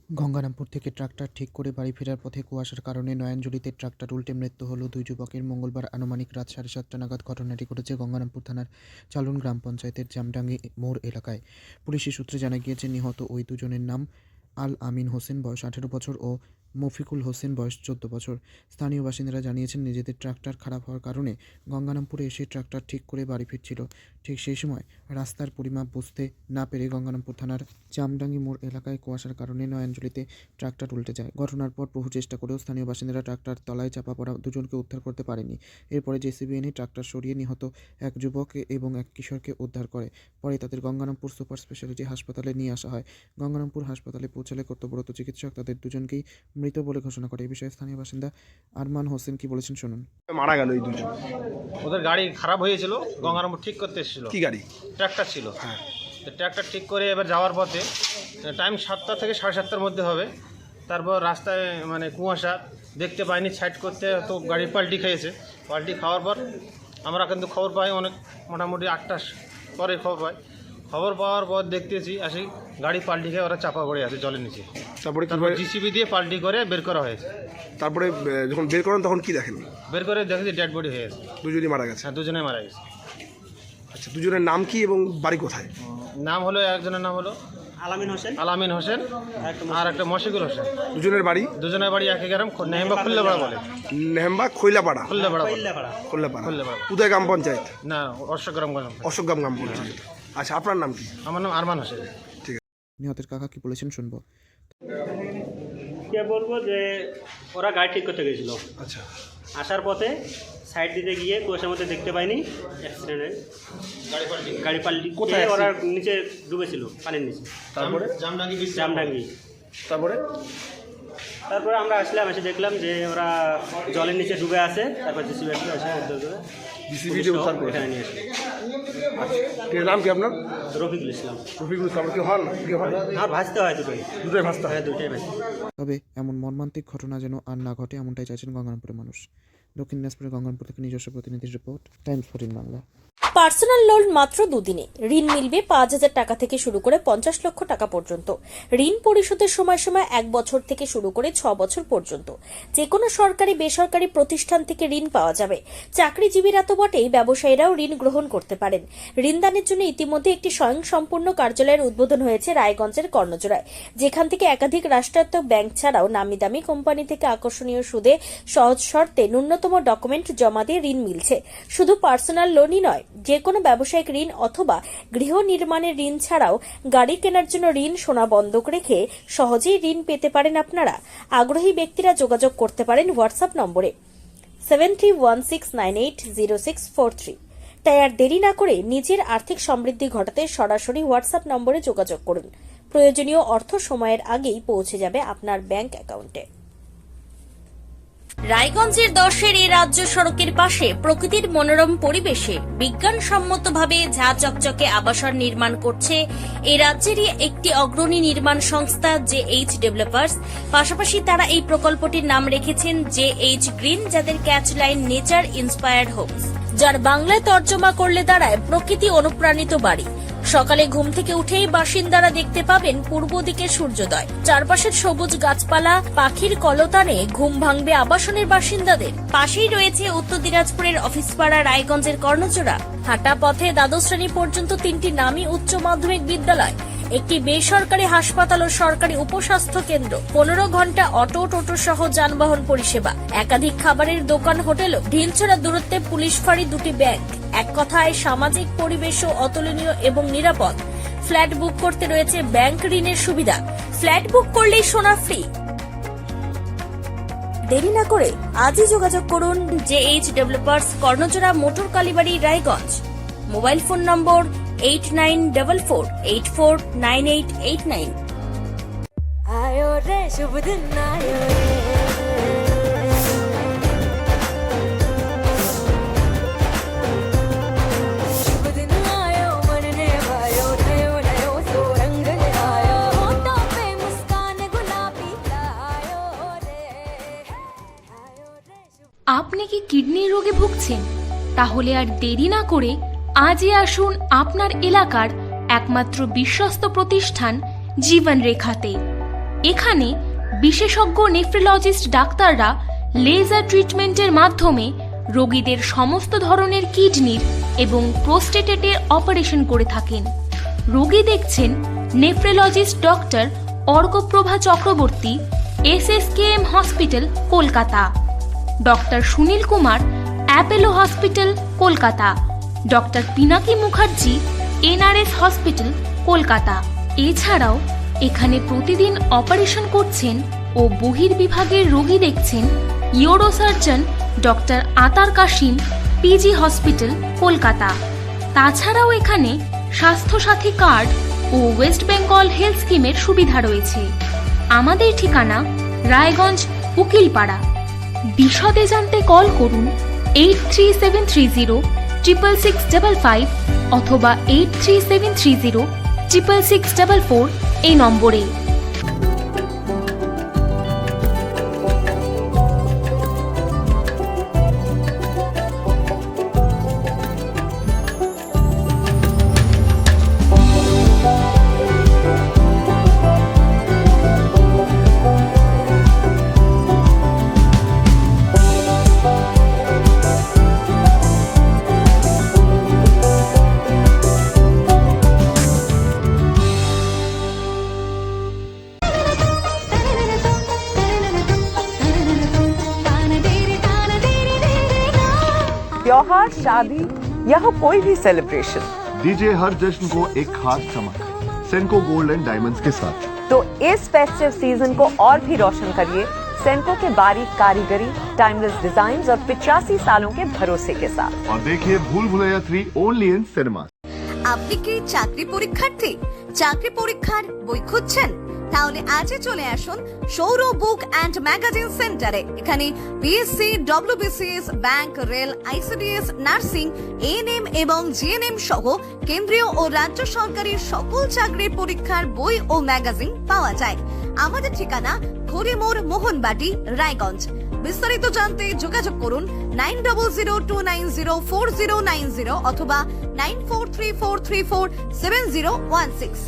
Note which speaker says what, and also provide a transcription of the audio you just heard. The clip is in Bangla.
Speaker 1: গঙ্গারামপুর থেকে ট্রাক্টর ঠিক করে বাড়ি ফেরার পথে কুয়াশার কারণে নয়নজুলিতে ট্রাক্টর উল্টে মৃত্যু হলো দুই যুবকের। মঙ্গলবার আনুমানিক রাত 7:30 নাগাদ ঘটনাটি ঘটেছে গঙ্গারামপুর থানার চালুন গ্রাম পঞ্চায়েতের জামডাঙ্গি মোড় এলাকায়। পুলিশি সূত্রে জানা গিয়েছে, নিহত ওই দুজনের নাম আল আমিন হোসেন, বয়স 18 বছর ও মফিকুল হোসেন, বয়স 14 বছর। স্থানীয় বাসিন্দারা জানিয়েছেন, নিজেদের ট্রাক্টর খারাপ হওয়ার কারণে গঙ্গারামপুরে এসে ট্রাক্টর ঠিক করে বাড়ি ফিরছিল। ঠিক সেই সময় রাস্তার পরিমাপ বুঝতে না পেরে গঙ্গারামপুর থানার জামডাঙ্গি মোড় এলাকায় কুয়াশার কারণে নয়নজুলিতে ট্রাক্টর উল্টে যায়। ঘটনার পর বহু চেষ্টা করেও স্থানীয় বাসিন্দারা ট্রাক্টর তলায় চাপা পড়া দুজনকে উদ্ধার করতে পারেনি। এরপরে জেসিবি এনে ট্রাক্টর সরিয়ে নিহত এক যুবক এবং এক কিশোরকে উদ্ধার করে। পরে তাদের গঙ্গারামপুর সুপার স্পেশালিটি হাসপাতালে নিয়ে আসা হয়। গঙ্গারামপুর হাসপাতালে পৌঁছালে কর্তব্যরত চিকিৎসক তাদের দুজনকেই মৃত বলে ঘোষণা করে। এই বিষয়ে স্থানীয় বাসিন্দা আরমান হোসেন কি বলেছেন শুনুন।
Speaker 2: মারা গেল এই দুজন।
Speaker 3: ওদের গাড়ি খারাপ হয়েছিল, গঙ্গারামপুর ঠিক করতে এসেছিল।
Speaker 2: কি গাড়ি?
Speaker 3: ট্র্যাক্টর ছিল।
Speaker 2: হ্যাঁ,
Speaker 3: তো ট্র্যাক্টর ঠিক করে এবার যাওয়ার পথে টাইম 7টা থেকে 7:30টার মধ্যে হবে। তারপর রাস্তায় কুয়াশা দেখতে পাইনি, সাইড করতে তো গাড়ি পাল্টি খেয়েছে। পাল্টি খাওয়ার পর আমরা কিন্তু খবর পাই অনেক, মোটামুটি 8টার পরে খবর পাই। খবর পাওয়ার পর দেখতেছি আসি গাড়ি পাল্টি খেয়ে ওরা চাপা পড়ে আছে জলের নিচে।
Speaker 2: তারপরে
Speaker 3: জিসিবি দিয়ে পাল্টি করে বের করা হয়েছে।
Speaker 2: তারপরে যখন বের করেন তখন কি দেখেন?
Speaker 3: বের করে দেখেছি ডেড বডি হয়ে গেছে।
Speaker 2: দুজনই মারা গেছে।
Speaker 3: হ্যাঁ, দুজনে মারা গেছে।
Speaker 2: আচ্ছা, দুজনের নাম কি এবং বাড়ি কোথায়?
Speaker 3: নাম হলো, একজনের নাম হলো আলামিন হোসেন আর একটা মশিকুল হোসেন।
Speaker 2: দুজনের বাড়ি?
Speaker 3: দুজনের বাড়ি একই গ্রাম, নেহেম্বা খুল্লেপাড়া বলে।
Speaker 2: নেহেম্বা খৈলাপাড়া?
Speaker 3: খুল্লেপাড়া।
Speaker 2: উদয় গ্রাম পঞ্চায়েত
Speaker 3: না, অশ্বগ্রাম গ্রাম।
Speaker 2: অশোকগ্রাম গ্রাম পঞ্চায়েত। আচ্ছা, আপনার নাম কি?
Speaker 3: আমার নাম আরমান হোসেন।
Speaker 1: নিহতের কাকা কি বলেছেন শুনবো।
Speaker 4: কে বলবো যে ওরা গাড়ি ঠিক করতে গেছিলো।
Speaker 2: আচ্ছা,
Speaker 4: আসার পথে সাইড দিতে গিয়ে কুয়াশার মধ্যে দেখতে পাইনি অ্যাক্সিডেন্টে গাড়ি পাল্টি
Speaker 2: কোথায়
Speaker 4: ওরা নিচে ডুবেছিল, পানির নিচে।
Speaker 2: তারপরে
Speaker 4: জামডাঙ্গি।
Speaker 2: তারপরে
Speaker 4: তারপরে আমরা আসলাম, এসে দেখলাম যে ওরা জলের নিচে ডুবে আছে। তারপর জিসিবি এসে উদ্ধার করে
Speaker 2: বিসিবি দিয়ে উদ্ধার করে
Speaker 4: এখানে নিয়ে আসলো।
Speaker 2: আচ্ছা, নাম কি আপনার?
Speaker 4: রফিকুল ইসলাম।
Speaker 2: রফিকুল ইসলাম। কি হন? কি হয়?
Speaker 4: আর ভাসতে হয় দুটোই।
Speaker 2: দুটোই ভাসতে হয়?
Speaker 4: হ্যাঁ, দুটোই ভাসতে।
Speaker 1: তবে এমন মর্মান্তিক ঘটনা যেন আর না ঘটে, এমনটাই চাইছেন গঙ্গারামপুরের মানুষ। দক্ষিণ দিনাজপুরের গঙ্গারামপুর থেকে নিজস্ব প্রতিনিধির report, Times 14 Bangla.
Speaker 5: Personal loan মাত্র 2 দিনে ঋণ মিলবে 5,000 টাকা থেকে শুরু করে 50 লক্ষ টাকা পর্যন্ত। ঋণ পরিশোধের সময়সীমা 1 বছর থেকে শুরু করে 6 বছর পর্যন্ত। যে কোনো সরকারি বেসরকারি প্রতিষ্ঠান থেকে ঋণ পাওয়া যাবে। চাকরিজীবীরা তো বটেই, ব্যবসায়ীরাও ঋণ গ্রহণ করতে পারেন। ঋণদানের জন্য ইতিমধ্যে একটি স্বয়ংসম্পূর্ণ কার্যালয়ের উদ্বোধন হয়েছে রায়গঞ্জের কর্ণজোড়ায়, যেখান থেকে একাধিক রাষ্ট্রায়ত্ত ব্যাংক ছাড়াও নামি দামি কোম্পানি থেকে আকর্ষণীয় সুদে সহজ শর্তে ন্যূনতম ডকুমেন্ট জমা দিয়ে ঋণ মিলছে। শুধু পার্সোনাল লোনই নয়, যে কোনো ব্যবসায়িক ঋণ অথবা গৃহ নির্মাণের ঋণ ছাড়াও গাড়ি কেনার জন্য ঋণ, সোনা বন্ধক রেখে সহজেই ঋণ পেতে পারেন আপনারা। আগ্রহী ব্যক্তিরা যোগাযোগ করতে পারেন হোয়াটসঅ্যাপ নম্বরে 7316980643। তাই আর দেরি না করে নিজের আর্থিক সমৃদ্ধি ঘটাতে সরাসরি হোয়াটসঅ্যাপ নম্বরে যোগাযোগ করুন। প্রয়োজনীয় অর্থ সময়ের আগেই পৌঁছে যাবে আপনার ব্যাংক অ্যাকাউন্টে। রায়গঞ্জের 10-এর এই রাজ্য সড়কের পাশে প্রকৃতির মনোরম পরিবেশে বিজ্ঞানসম্মতভাবে ঝা চকচকে আবাসন নির্মাণ করছে এই রাজ্যেরই একটি অগ্রণী নির্মাণ সংস্থা JH ডেভেলপার্স। পাশাপাশি তারা এই প্রকল্পটির নাম রেখেছেন JH গ্রিন, যাদের ক্যাচলাইন নেচার ইন্সপায়ার্ড হোমস, যার বাংলায় তর্জমা করলে দাঁড়ায় প্রকৃতি অনুপ্রাণিত বাড়ি। সকালে ঘুম থেকে উঠেই বাসিন্দারা দেখতে পাবেন পূর্ব দিকে সূর্যোদয়। চারপাশের সবুজ গাছপালা, পাখির কলতানে ঘুম ভাঙবে আবাসনের বাসিন্দাদের। পাশেই রয়েছে উত্তর দিনাজপুরের অফিসপাড়া রায়গঞ্জের কর্ণজোড়া। হাঁটা পথে দ্বাদশ শ্রেণী পর্যন্ত 3টি নামী উচ্চ মাধ্যমিক বিদ্যালয়, একটি বেসরকারি হাসপাতাল ও সরকারি উপস্বাস্থ্য কেন্দ্র, 15 ঘন্টা অটো, টোটো সহ যানবাহন পরিষেবা, একাধিক খাবারের দোকান, হোটেলও, ঢিলছড়া দূরত্বে পুলিশ ফাঁড়ি, 2টি ব্যাংক। এক কথায় সামাজিক পরিবেশও অতুলনীয় এবং নিরাপদ। ফ্ল্যাট বুক করতে রয়েছে ব্যাংক ঋণের সুবিধা। ফ্ল্যাট বুক করলেই সোনা ফ্রি। দেরি না করে আজই যোগাযোগ করুন JH developers, Karnajora, motor Kalibari, Raiganj. Mobile phone number 8944849889।
Speaker 6: आयो रे शुभ दिन आयो रे, शुभ दिन आयो मनने भायो, नयो नयो सो रंग ले आयो, होठों पे मुस्कान गुलाबी आयो रे, आयो रे शुभ।
Speaker 7: আপনি কি কিডনির রোগে ভুগছেন? তাহলে আর দেরি না করে আজই আসুন আপনার এলাকার একমাত্র বিশ্বস্ত প্রতিষ্ঠান জীবন রেখাতে। এখানে বিশেষজ্ঞ নেফ্রোলজিস্ট ডাক্তাররা লেজার ট্রিটমেন্টের মাধ্যমে রোগীদের সমস্ত ধরনের কিডনির এবং প্রোস্টেটেটের অপারেশন করে থাকেন। রোগী দেখছেন nephrologist doctor Arkaprava Chakraborty, SSKM hospital, Kolkata. Doctor Sunil Kumar, Apollo hospital, Kolkata. Doctor Pinaki Mukherjee, NRS hospital, Kolkata. এছাড়াও এখানে প্রতিদিন অপারেশন করছেন ও বহির্বিভাগের রোগী দেখছেন ইউরোসার্জন ডক্টর আতার কাশিম, PG হসপিটাল, কলকাতা। তাছাড়াও এখানে স্বাস্থ্যসাথী কার্ড ও ওয়েস্ট বেঙ্গল হেলথ স্কিমের সুবিধা রয়েছে। আমাদের ঠিকানা রায়গঞ্জ, উকিলপাড়া। বিশদে জানতে কল করুন 8373066655 অথবা 8373066644 এই নম্বরে।
Speaker 8: त्योहार, शादी या हो कोई भी सेलिब्रेशन,
Speaker 9: दीजिए हर जश्न को एक खास चमक सेंको गोल्ड एंड डायमंड्स के साथ।
Speaker 8: तो इस फेस्टिव सीजन को और भी रोशन करिए सेंको के बारीक कारीगरी, टाइमलेस डिजाइन और 85 सालों के भरोसे के साथ।
Speaker 9: और देखिए भूल भुलैया 3 ओनली इन सिनेमा।
Speaker 10: আপনি কি চাকরি পরীক্ষার্থী? চাকরি পরীক্ষার বই খুঁজছেন? তাহলে আজই চলে আসুন সৌর বুক অ্যান্ড ম্যাগাজিন সেন্টারে। এখানে BSc, WBCS, bank, rail, ICDS, nursing, ANM এবং GNM সহ কেন্দ্রীয় ও রাজ্য সরকারের সকল চাকরির পরীক্ষার বই ও ম্যাগাজিন পাওয়া যায়। আমাদের ঠিকানা খড়িমোড়, মোহনবাটি, রায়গঞ্জ। বিস্তারিত জানতে যোগাযোগ করুন 9002904090 অথবা 9434347016।